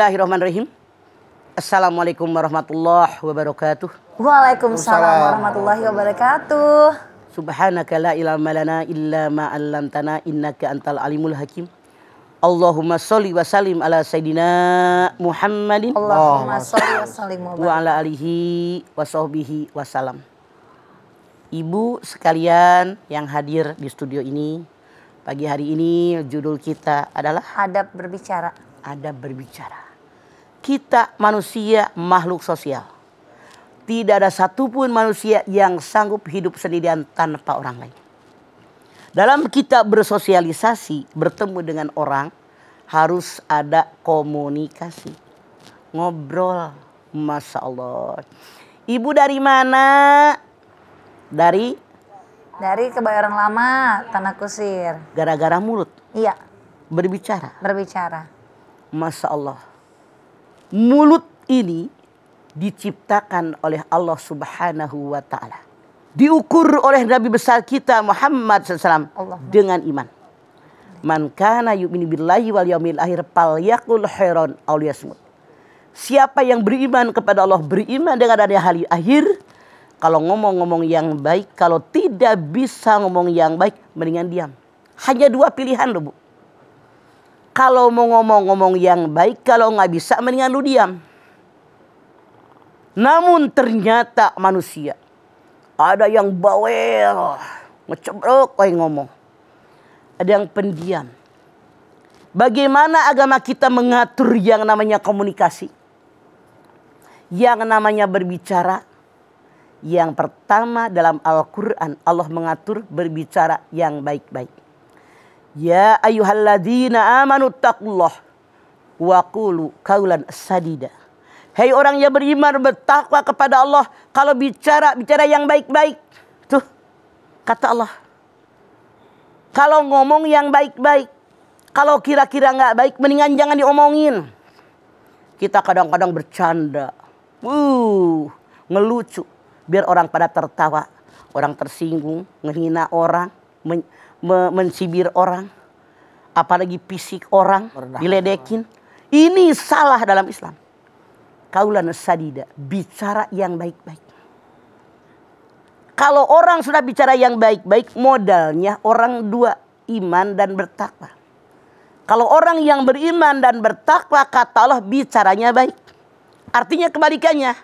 Bismillahirrahmanirrahim. Assalamualaikum warahmatullahi wabarakatuh. Waalaikumsalam warahmatullahi wabarakatuh. Subhanaka la ilma lana illa ma 'allamtana innaka antal alimul hakim. Allahumma sholli wa sallim ala sayidina Muhammadin Allahumma sholli wa sallim wa ala alihi wa sahbihi wasallam. Ibu sekalian yang hadir di studio ini, pagi hari ini judul kita adalah adab berbicara. Adab berbicara. Kita manusia makhluk sosial. Tidak ada satupun manusia yang sanggup hidup sendirian tanpa orang lain. Dalam kita bersosialisasi, bertemu dengan orang, harus ada komunikasi. Ngobrol. Masya Allah. Ibu dari mana? Dari Kebayoran Lama, Tanah Kusir. Gara-gara mulut. Iya. Berbicara. Masya Allah. Mulut ini diciptakan oleh Allah Subhanahu wa ta'ala. Diukur oleh Nabi besar kita Muhammad SAW dengan iman. Man kana yu'minu billahi wal yaumil akhir falyaqul khairan aw liyasmut. Siapa yang beriman kepada Allah, beriman dengan adanya hari akhir, kalau ngomong yang baik, kalau tidak bisa ngomong yang baik, mendingan diam. Hanya dua pilihan loh, Bu. Kalau mau ngomong yang baik, kalau nggak bisa mendingan lu diam. Namun ternyata manusia ada yang bawel, ngecebrok kayak ngomong. Ada yang pendiam. Bagaimana agama kita mengatur yang namanya komunikasi? Yang namanya berbicara. Yang pertama dalam Al-Quran Allah mengatur berbicara yang baik-baik. Ya ayyuhalladzina amanu taqullah wa qulu qaulan sadida. Hei orang yang beriman, bertakwa kepada Allah, kalau bicara yang baik-baik. Tuh kata Allah. Kalau ngomong yang baik-baik. Kalau kira-kira nggak baik, mendingan jangan diomongin. Kita kadang-kadang bercanda. Ngelucu. Biar orang pada tertawa. Orang tersinggung, ngehina orang, mencibir orang. Apalagi fisik orang, diledekin. Ini salah dalam Islam. Kaulan sadida, bicara yang baik-baik. Kalau orang sudah bicara yang baik-baik, modalnya orang dua, iman dan bertakwa. Kalau orang yang beriman dan bertakwa, kata Allah bicaranya baik. Artinya kebalikannya.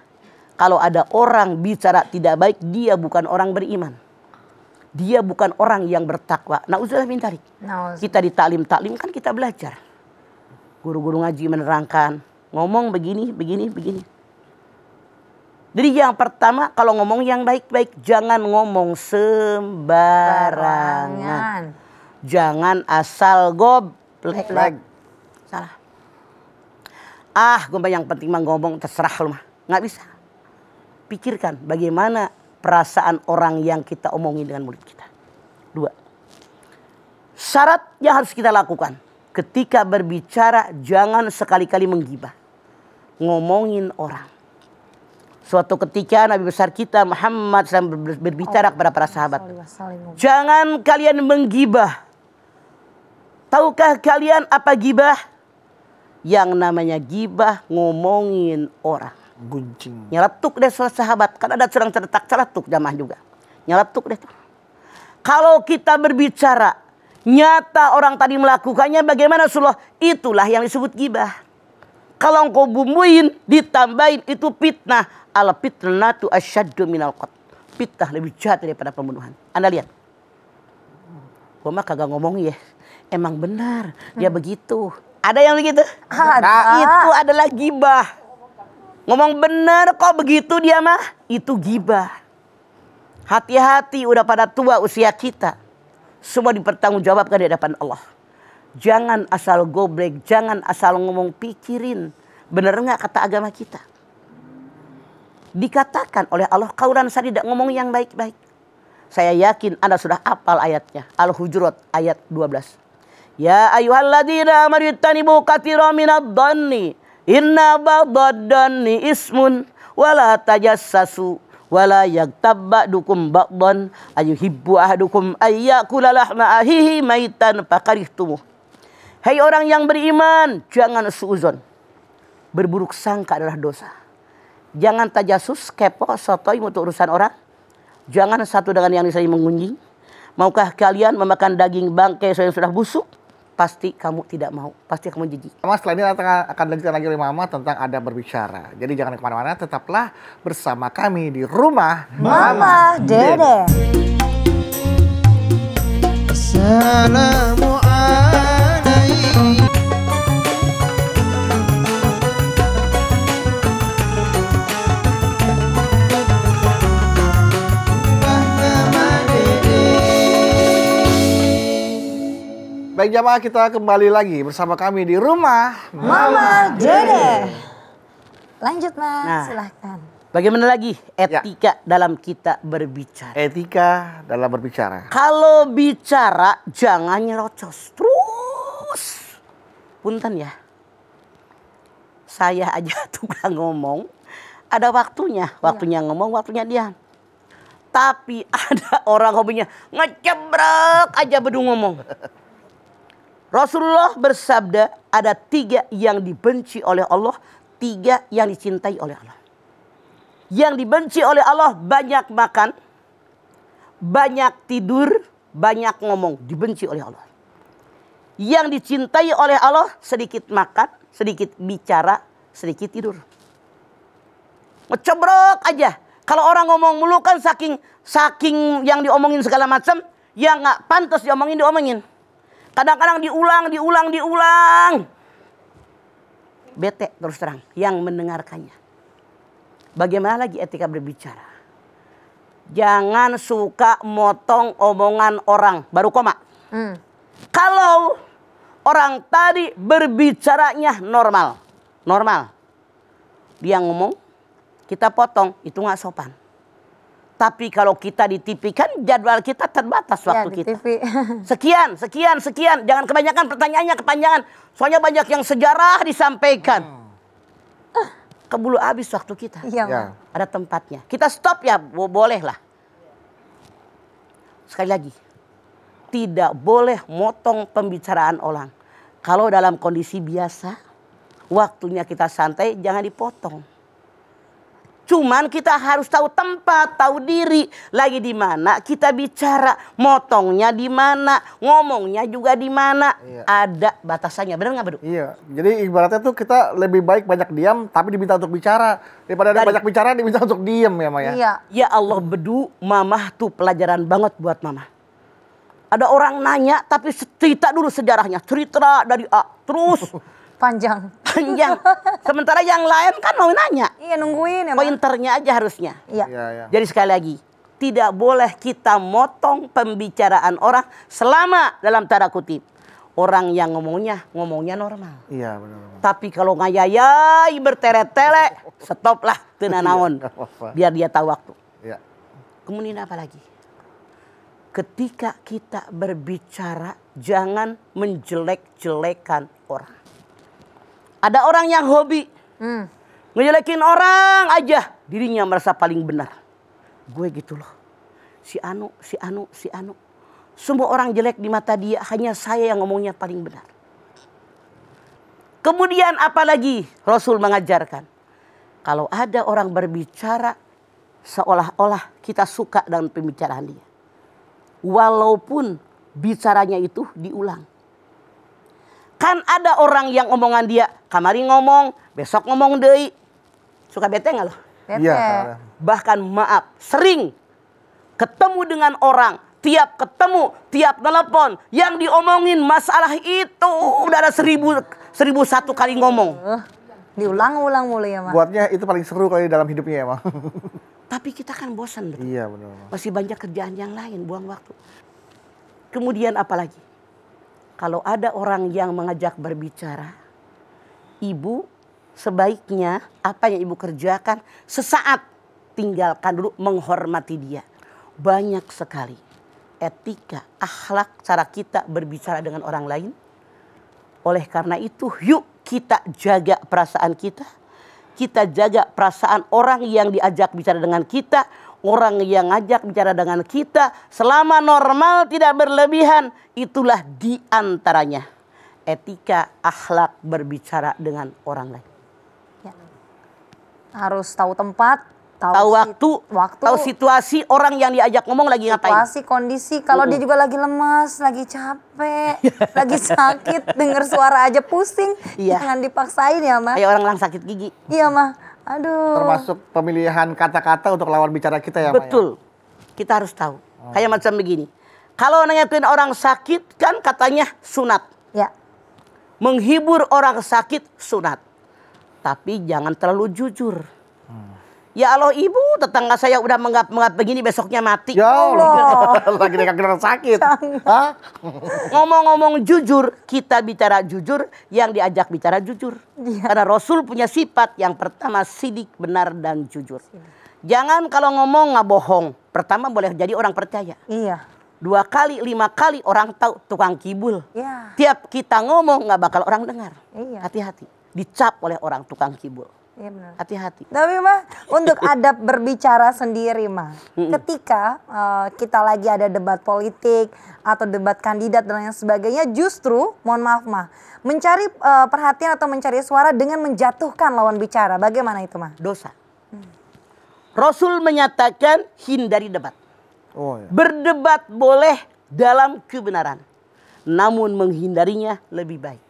Kalau ada orang bicara tidak baik, dia bukan orang beriman. Dia bukan orang yang bertakwa. Nauzubillah min dzalik. Kita di taklim kan kita belajar. Guru-guru ngaji menerangkan. Ngomong begini. Jadi yang pertama kalau ngomong yang baik-baik. Jangan ngomong sembarangan. Jangan asal goblek. Salah. Gue yang penting mah ngomong terserah lu mah. Nggak bisa. Pikirkan bagaimana perasaan orang yang kita omongin dengan mulut kita. 2. Syarat yang harus kita lakukan. Ketika berbicara jangan sekali-kali menggibah. Ngomongin orang. Suatu ketika Nabi besar kita Muhammad SAW berbicara kepada para sahabat. Jangan kalian menggibah. Tahukah kalian apa gibah? Yang namanya gibah ngomongin orang. Guncing. Nyeletuk deh sahabat. Kan ada serang cetak celetuk jamaah juga. Nyeletuk deh. Kalau kita berbicara nyata orang tadi melakukannya, bagaimana Rasulullah? Itulah yang disebut gibah. Kalau engkau bumbuin, ditambahin, itu fitnah. Al fitnatu asyaddu minal qatl. Fitnah lebih jahat daripada pembunuhan. Anda lihat. Gua mah kagak ngomong ya. Emang benar dia begitu. Ada yang begitu? Itu adalah gibah. Ngomong benar kok begitu dia mah. Itu gibah. Hati-hati udah pada tua usia kita. Semua dipertanggungjawabkan di hadapan Allah. Jangan asal goblek. Jangan asal ngomong, pikirin. Bener gak kata agama kita? Dikatakan oleh Allah. Kaulan sadida, ngomong yang baik-baik. Saya yakin Anda sudah hafal ayatnya. Al-Hujurat ayat 12. Ya ayyuhalladzina amanu katsiran minadh dhanni. Inna ba'daddanni ismun wala tajassasu wala yaghtab ba'dukum ba'dan ayuhibbu ahadukum ayyakula lahma ahihi maitan fakarihtumuh. Hai orang yang beriman, jangan suuzon. berburuk sangka adalah dosa. Jangan tajasus, kepo, sotoy untuk urusan orang. Jangan satu dengan yang saling mengunjing. Maukah kalian memakan daging bangkai yang sudah busuk? Pasti kamu tidak mau. Pasti kamu jijik. Mas, setelah ini akan dilanjutkan lagi oleh Mama tentang adab berbicara. Jadi jangan kemana-mana, tetaplah bersama kami di Rumah Mama Dede. Assalamualaikum. Baik jamaah, kita kembali lagi bersama kami di Rumah Mama Dede. Lanjut Mas, Nah. silahkan. Bagaimana lagi etika dalam kita berbicara? Etika dalam berbicara. Kalau bicara jangan nyerocos terus. Punten ya. Saya aja tukang ngomong. Ada waktunya. Waktunya ngomong, waktunya diam. Tapi ada orang hobinya ngecebrek aja bedung ngomong. Rasulullah bersabda ada 3 yang dibenci oleh Allah. 3 yang dicintai oleh Allah. Yang dibenci oleh Allah banyak makan, banyak tidur, banyak ngomong. Dibenci oleh Allah. Yang dicintai oleh Allah sedikit makan, sedikit bicara, sedikit tidur. Ngecebrok aja. Kalau orang ngomong mulu kan saking yang diomongin segala macam, yang nggak pantas diomongin. Kadang-kadang diulang. Bete terus terang yang mendengarkannya. Bagaimana lagi etika berbicara? Jangan suka motong omongan orang. Baru koma. Kalau orang tadi berbicaranya normal. Dia ngomong, kita potong. Itu nggak sopan. Tapi kalau kita di TV kan jadwal kita terbatas waktu di kita. TV. Sekian. Jangan kebanyakan pertanyaannya kepanjangan. Soalnya banyak yang sejarah disampaikan. Keburu habis waktu kita. Iya, Ya. Ada tempatnya. Kita stop ya, boleh lah. Sekali lagi. Tidak boleh motong pembicaraan orang. Kalau dalam kondisi biasa, waktunya kita santai, jangan dipotong. Cuman kita harus tahu tempat, tahu diri. Lagi di mana kita bicara. Motongnya di mana. Ngomongnya juga di mana. Iya. Ada batasannya. Benar nggak, Bedu? Iya, jadi ibaratnya tuh kita lebih baik banyak diam tapi diminta untuk bicara. Daripada ada banyak bicara diminta untuk diam ya Maya. Iya. Ya Allah, Bedu, Mamah tuh pelajaran banget buat Mama. Ada orang nanya tapi cerita dulu sejarahnya. Cerita dari A. Terus Panjang. panjang. Sementara yang lain kan mau nanya. Iya, nungguin ya Mas. Pointernya aja harusnya. Iya. Iya. Jadi sekali lagi, tidak boleh kita motong pembicaraan orang selama dalam tanda kutip. Orang yang ngomongnya normal. Iya, benar. Tapi kalau ngayayai bertele-tele, stoplah tenanawan. Nggak apa-apa. Biar dia tahu waktu. Iya. Kemudian apa lagi? Ketika kita berbicara, jangan menjelek-jelekan orang. Ada orang yang hobi ngejelekin orang aja, dirinya merasa paling benar. Gue gitu loh. Si Anu. Semua orang jelek di mata dia, hanya saya yang ngomongnya paling benar. Kemudian apalagi Rasul mengajarkan. Kalau ada orang berbicara, seolah-olah kita suka dengan pembicaraan dia. Walaupun bicaranya itu diulang. Kan ada orang yang omongan dia, kamari ngomong, besok ngomong deui. Suka bete nggak lo? Bete. Iya. Bahkan maaf, sering ketemu dengan orang, tiap ketemu, tiap telepon, yang diomongin masalah itu udah ada 1001 kali ngomong. Diulang-ulang mulu ya Mas. Buatnya itu paling seru kali dalam hidupnya emang. Tapi kita kan bosan. Betul? Iya benar. Masih banyak kerjaan yang lain, buang waktu. Kemudian apa lagi? Kalau ada orang yang mengajak berbicara, ibu sebaiknya apa yang ibu kerjakan sesaat tinggalkan dulu, menghormati dia. Banyak sekali etika, akhlak, cara kita berbicara dengan orang lain. Oleh karena itu, yuk kita jaga perasaan kita. Kita jaga perasaan orang yang diajak bicara dengan kita. Orang yang ngajak bicara dengan kita selama normal tidak berlebihan. Itulah diantaranya etika akhlak berbicara dengan orang lain. Harus tahu tempat, tahu waktu, tahu situasi orang yang diajak ngomong lagi ngapain. Situasi, kondisi. Kalau dia juga lagi lemas, lagi capek, lagi sakit, dengar suara aja pusing. Jangan dipaksain ya, Ma. Kayak orang sakit gigi. Iya, Ma. Aduh. Termasuk pemilihan kata-kata untuk lawan bicara kita ya, Ma. Betul. Kita harus tahu. Kayak macam begini. Kalau nanyain orang sakit kan katanya sunat. Ya. Menghibur orang sakit sunat. Tapi jangan terlalu jujur. Ya Allah, ibu tetangga saya udah menggap begini besoknya mati. Ya Allah. Lagi dekat orang sakit. Ngomong-ngomong jujur, kita bicara jujur, yang diajak bicara jujur. Karena Rasul punya sifat yang pertama sidik, benar dan jujur. Jangan kalau ngomong nggak bohong. Pertama boleh jadi orang percaya. Iya. 2 kali, 5 kali orang tahu tukang kibul. Iya. Tiap kita ngomong nggak bakal orang dengar. Iya. Hati-hati. Dicap oleh orang tukang kibul. Iya benar. Hati-hati. Tapi Mah, untuk adab berbicara sendiri Mah, ketika kita lagi ada debat politik atau debat kandidat dan lain sebagainya, justru, mohon maaf Mah, mencari perhatian atau mencari suara dengan menjatuhkan lawan bicara, bagaimana itu Mah? Dosa. Rasul menyatakan hindari debat. Oh, ya. Berdebat boleh dalam kebenaran, namun menghindarinya lebih baik.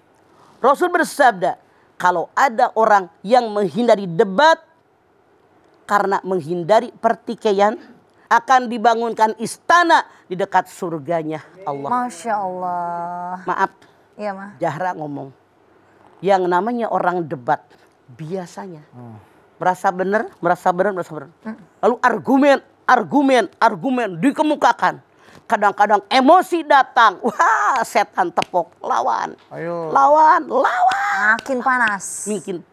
Rasul bersabda, kalau ada orang yang menghindari debat karena menghindari pertikaian, akan dibangunkan istana di dekat surganya Allah. Masya Allah. Maaf, Iya Mah. Zahra ngomong, yang namanya orang debat biasanya merasa benar. Lalu argumen dikemukakan. Kadang-kadang emosi datang. Wah, setan tepok. Lawan. Ayo. Lawan. Makin panas. Makin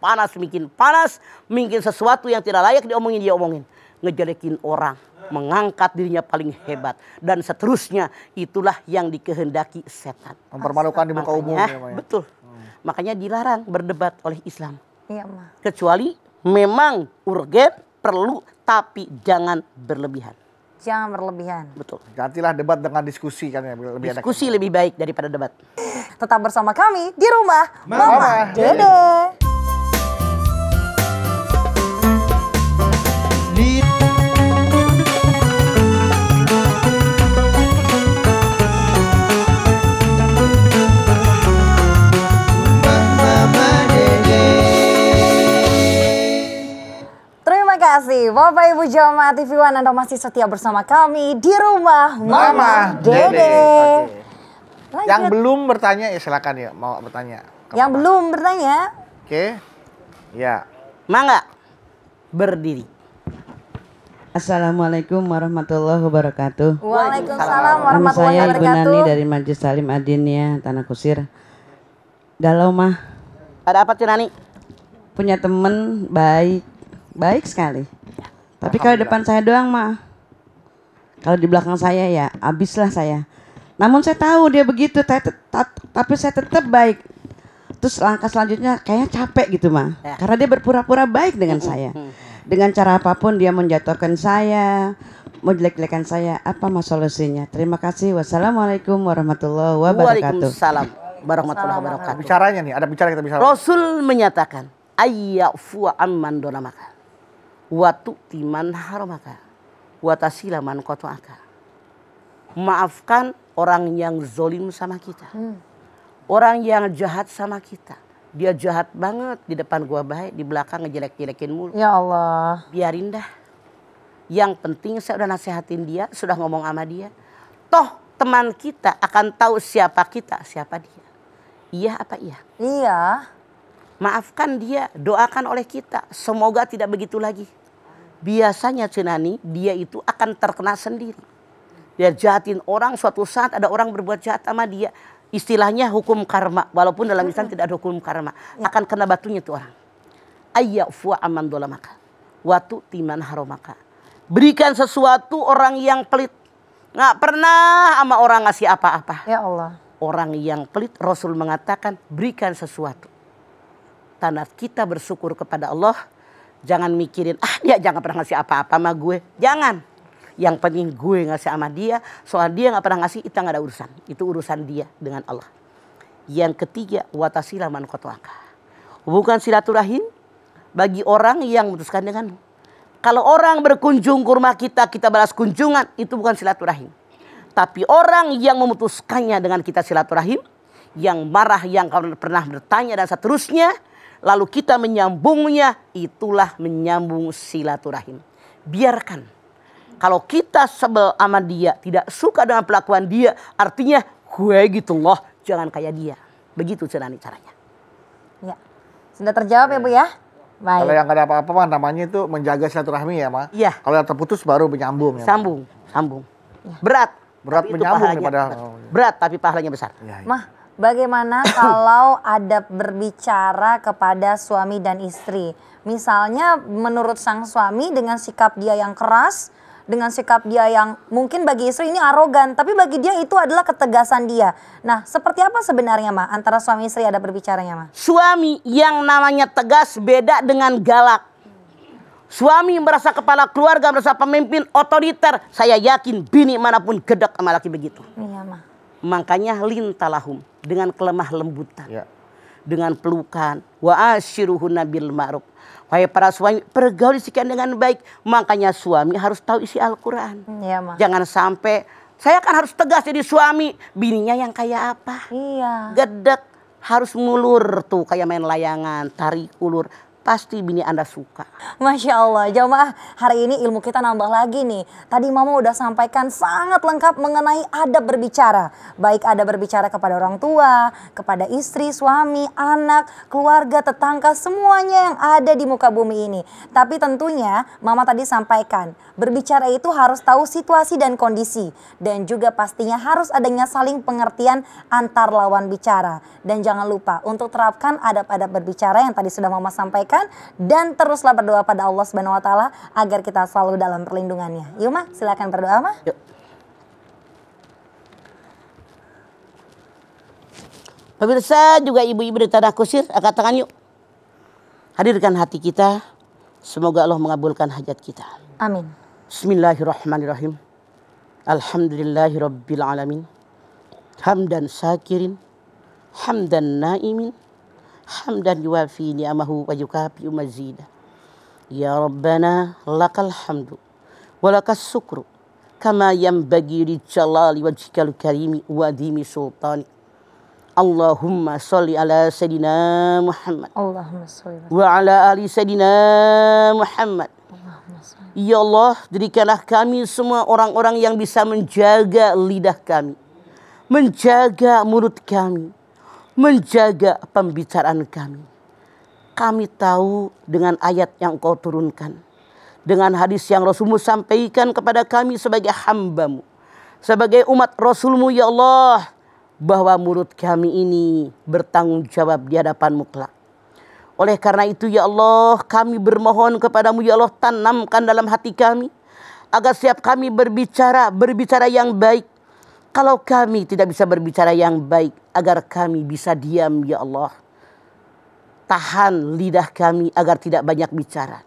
panas. Mungkin sesuatu yang tidak layak diomongin, dia omongin. Ngejelekin orang. Mengangkat dirinya paling hebat. Dan seterusnya. Itulah yang dikehendaki setan. Mempermalukan di muka umum. Ya, Ma, ya. Betul. Makanya dilarang berdebat oleh Islam. Iya Mah. Kecuali memang urgen, perlu, tapi jangan berlebihan. Jangan berlebihan. Betul. Gantilah debat dengan diskusi kan ya. Lebih Diskusi lebih baik daripada debat. Tetap bersama kami di rumah Mama Dede. Terima kasih Bapak Ibu Jamaah TV One, Anda masih setia bersama kami di rumah Mama Dede. Oke. Yang belum bertanya ya silakan ya, mau bertanya. Yang belum bertanya. Oke. Ya. Mangga berdiri. Assalamualaikum warahmatullahi wabarakatuh. Waalaikumsalam Nama warahmatullahi saya Ibu wabarakatuh. Nani dari Majelis Salim Adinia Tanah Kusir. Galau Mah, Ada apa Nani? punya temen baik sekali. Tapi kalau depan saya doang Mah, kalau di belakang saya ya abislah saya. Namun saya tahu dia begitu, tapi saya tetap baik. Terus langkah selanjutnya kayaknya capek gitu Mah, karena dia berpura-pura baik dengan saya. Dengan cara apapun dia menjatuhkan saya, menjelek-jelekan saya. Apa Mas solusinya? Terima kasih. Wassalamualaikum warahmatullahi wabarakatuh. Waalaikumsalam warahmatullahi wabarakatuh. Bicaranya nih, ada bicara kita bisa. Rasul menyatakan, ayyafu amman donamaka, wa tu'ti man haramaka, wa tasila man qata'aka. Maafkan orang yang zolim sama kita. Orang yang jahat sama kita. Dia jahat banget, di depan gua baik, di belakang ngejelek-jelekin mulu. Ya Allah. Biarin dah. Yang penting saya udah nasehatin dia, sudah ngomong sama dia. Toh teman kita akan tahu siapa kita, siapa dia. Iya apa iya? Iya. Maafkan dia, doakan oleh kita. Semoga tidak begitu lagi. Biasanya Cenani, dia itu akan terkena sendiri. Dia jahatin orang, suatu saat ada orang berbuat jahat sama dia. Istilahnya hukum karma. Walaupun dalam Islam tidak ada hukum karma. Akan kena batunya tuh orang. Ayyafu amman dolamaka, wa tu'ti man haramaka. Berikan sesuatu orang yang pelit. Nggak pernah sama orang ngasih apa-apa. Ya Allah. Orang yang pelit, Rasul mengatakan berikan sesuatu. Tanda kita bersyukur kepada Allah. Jangan mikirin, dia jangan pernah ngasih apa-apa sama gue. Jangan. Yang penting gue ngasih sama dia. Soal dia gak pernah ngasih, itu gak ada urusan. Itu urusan dia dengan Allah. Yang ketiga, watasila man qata'aka. Hubungan silaturahim. bagi orang yang memutuskan denganmu. Kalau orang berkunjung ke rumah kita, kita balas kunjungan, itu bukan silaturahim. Tapi orang yang memutuskannya dengan kita silaturahim, yang marah, yang pernah bertanya dan seterusnya, lalu kita menyambungnya, itulah menyambung silaturahim. Biarkan. Kalau kita sebel sama dia, tidak suka dengan pelakuan dia, artinya gue gitu loh, jangan kayak dia. Begitu caranya. Ya, sudah terjawab ya Bu ya? Baik. Kalau yang gak ada apa-apa mah namanya itu menjaga silaturahmi ya, Ma. Iya. Kalau yang terputus baru menyambung ya. Sambung. Berat. Berat Tapi itu menyambung pahalanya daripada berat tapi pahalanya besar. Ya, ya. Mah, bagaimana kalau adab berbicara kepada suami dan istri? Misalnya menurut sang suami dengan sikap dia yang keras, dengan sikap dia yang mungkin bagi istri ini arogan, tapi bagi dia itu adalah ketegasan dia. Nah, seperti apa sebenarnya Ma antara suami istri ada berbicaranya Ma? Suami yang namanya tegas beda dengan galak. Suami merasa kepala keluarga, merasa pemimpin otoriter. Saya yakin bini manapun gedek sama laki begitu. Iya Ma. Makanya lintalahum dengan kelemah lembutan. Ya. Dengan pelukan. Wa asyiruhunna bil ma'ruf. Wahai para suami, pergauli sekian dengan baik. Makanya suami harus tahu isi Al-Quran. Iya Ma. Jangan sampai, saya kan harus tegas jadi suami. Bininya yang kayak apa? Iya. Gedek, harus ngulur tuh kayak main layangan, tarik ulur. Pasti bini Anda suka. Masya Allah, jamaah hari ini ilmu kita nambah lagi nih. Tadi Mama udah sampaikan sangat lengkap mengenai adab berbicara. Baik adab berbicara kepada orang tua, kepada istri, suami, anak, keluarga, tetangga, semuanya yang ada di muka bumi ini. Tapi tentunya Mama tadi sampaikan, berbicara itu harus tahu situasi dan kondisi. Dan juga pastinya harus adanya saling pengertian antar lawan bicara. Dan jangan lupa untuk terapkan adab-adab berbicara yang tadi sudah Mama sampaikan. Dan teruslah berdoa pada Allah Subhanahu wa taala agar kita selalu dalam perlindungannya. Yuk Ma, silakan berdoa Ma. Yuk. Pemirsa juga ibu-ibu di tanah kusir, angkat tangan yuk. Hadirkan hati kita, semoga Allah mengabulkan hajat kita. Amin. Bismillahirrahmanirrahim. Alhamdulillahirabbil alamin. Hamdan syakirin, hamdan naimin. Hamdan yuwafi ni'amahu wa yukafi mazida. Ya Rabbana lakal hamdu wa lakas syukru kama yanbaghi li jalali wajhikal karimi wa dimi sultani. Allahumma sholli ala sayidina Muhammad Allahumma sholli wa ala ali sayidina Muhammad. Ya Allah, jadikanlah kami semua orang-orang yang bisa menjaga lidah kami, menjaga mulut kami, menjaga pembicaraan kami. Kami tahu dengan ayat yang Engkau turunkan, dengan hadis yang Rasulmu sampaikan kepada kami sebagai hamba-Mu, sebagai umat Rasul-Mu ya Allah, bahwa mulut kami ini bertanggung jawab di hadapan-Mu kelak. Oleh karena itu ya Allah, kami bermohon kepadamu ya Allah, tanamkan dalam hati kami agar setiap kami berbicara yang baik. Kalau kami tidak bisa berbicara yang baik, agar kami bisa diam ya Allah. Tahan lidah kami agar tidak banyak bicara.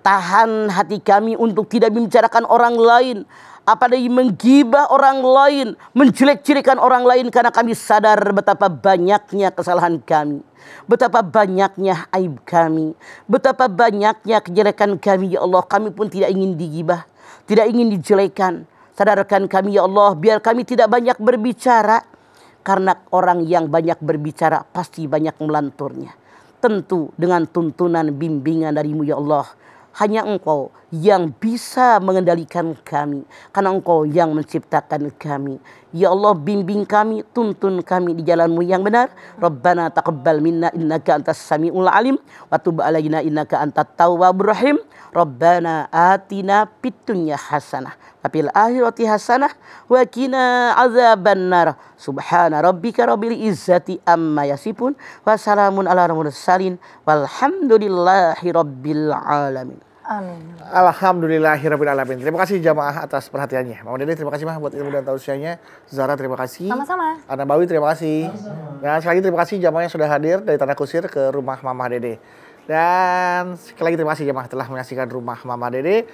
Tahan hati kami untuk tidak membicarakan orang lain. Apalagi menggibah orang lain, menjelek-jelekan orang lain, karena kami sadar betapa banyaknya kesalahan kami. Betapa banyaknya aib kami. Betapa banyaknya kejelekan kami ya Allah. Kami pun tidak ingin digibah, tidak ingin dijelekan. Sadarkan kami ya Allah, biar kami tidak banyak berbicara. Karena orang yang banyak berbicara pasti banyak melanturnya. Tentu dengan tuntunan bimbingan darimu ya Allah. Hanya Engkau yang bisa mengendalikan kami. Karena Engkau yang menciptakan kami. Ya Allah, bimbing kami, tuntun kami di jalan-Mu yang benar. Rabbana taqabbal minna innaka antas samiul alim. Wa tub alaina innaka antat tawwabur rahim. Rabbana atina fid dunya hasanah wa fil akhirati hasanah wa qina adzabannar. Subhana rabbika rabbil izzati amma yasifun wa salamun ala mursalin walhamdulillahi rabbil alamin. Amin. Alhamdulillahirabbil alamin. Terima kasih jamaah atas perhatiannya. Mama Dede terima kasih Mah buat ilmu dan tausiahnya. Zara terima kasih. Sama-sama. Ana Bawi terima kasih. Dan sekali lagi terima kasih jamaah yang sudah hadir dari Tanah Kusir ke rumah Mama Dede. Dan sekali lagi terima kasih jamaah telah menyaksikan rumah Mama Dede.